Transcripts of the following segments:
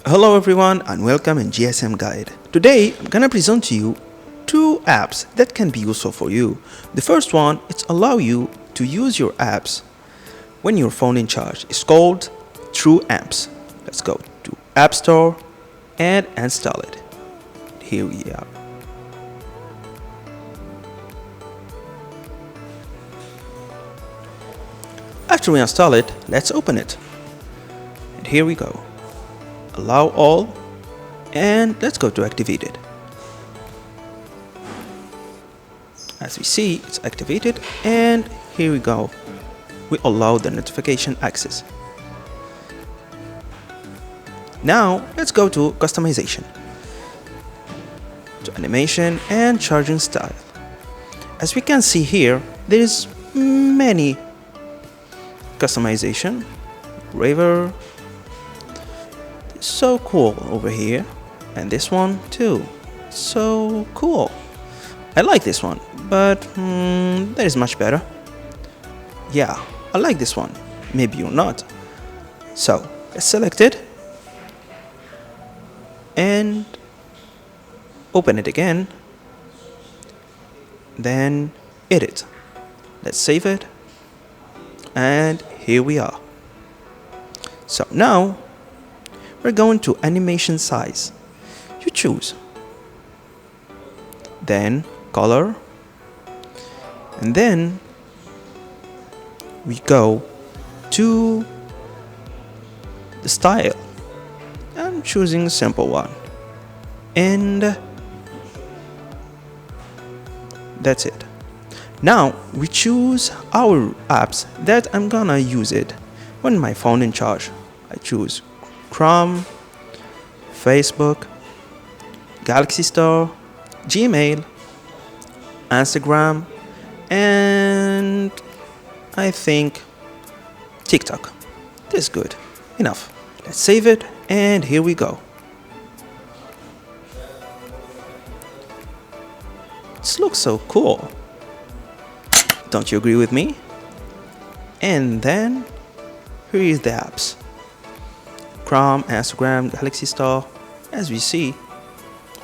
Hello everyone and welcome in GSM Guide. Today I'm gonna present to you two apps that can be useful for you. The first one, it's allow you to use your apps when your phone in charge. It's called True Apps. Let's go to App Store and install it. Here we are. After we install it, let's open it. And here we go. Allow all, and let's go to activated. As we see, it's activated, and here we go. We allow the notification access. Now let's go to customization, to animation and charging style. As we can see here, there is many customization. Raver, so cool over here, and this one too, so cool. I like this one, but there is much better. Yeah, I like this one, maybe you're not. So let's select it and open it again, then edit. Let's save it, and here we are. So now we're going to animation size. You choose, then color, and then we go to the style. I'm choosing a simple one, and that's it. Now we choose our apps that I'm gonna use it when my phone in charge. I choose Chrome, Facebook, Galaxy Store, Gmail, Instagram, and I think TikTok. This is good enough. Let's save it, and here we go. This looks so cool. Don't you agree with me? And then here is the apps. Chrome, Instagram, Galaxy Store. As we see,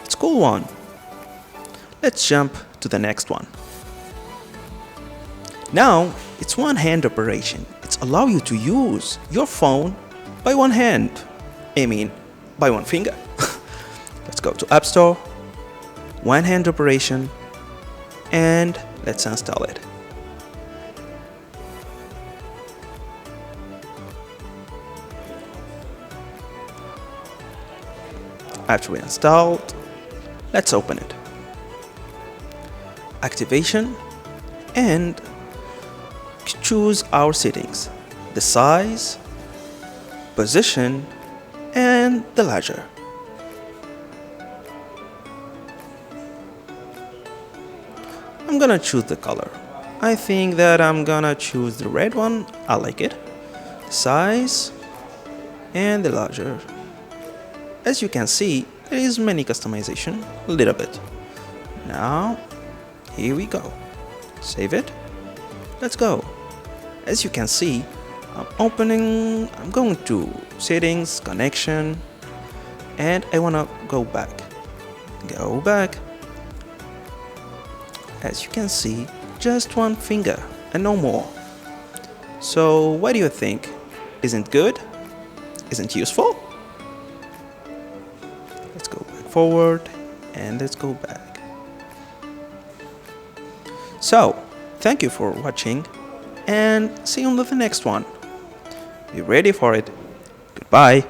it's a cool one. Let's jump to the next one. Now it's one hand operation. It's allow you to use your phone by one hand. I mean, by one finger. Let's go to App Store, one hand operation, and let's install it. After we installed, let's open it. Activation, and choose our settings, the size, position, and the larger. I'm gonna choose the color. I think that I'm gonna choose the red one. I like it. The size and the larger. As you can see, there is many customization, a little bit. Now, here we go. Save it. Let's go. As you can see, I'm going to settings, connection, and I wanna go back. Go back. As you can see, just one finger and no more. So what do you think? Isn't good? Isn't useful? Let's go back forward, and let's go back. So, thank you for watching, and see you on the next one. Be ready for it. Goodbye.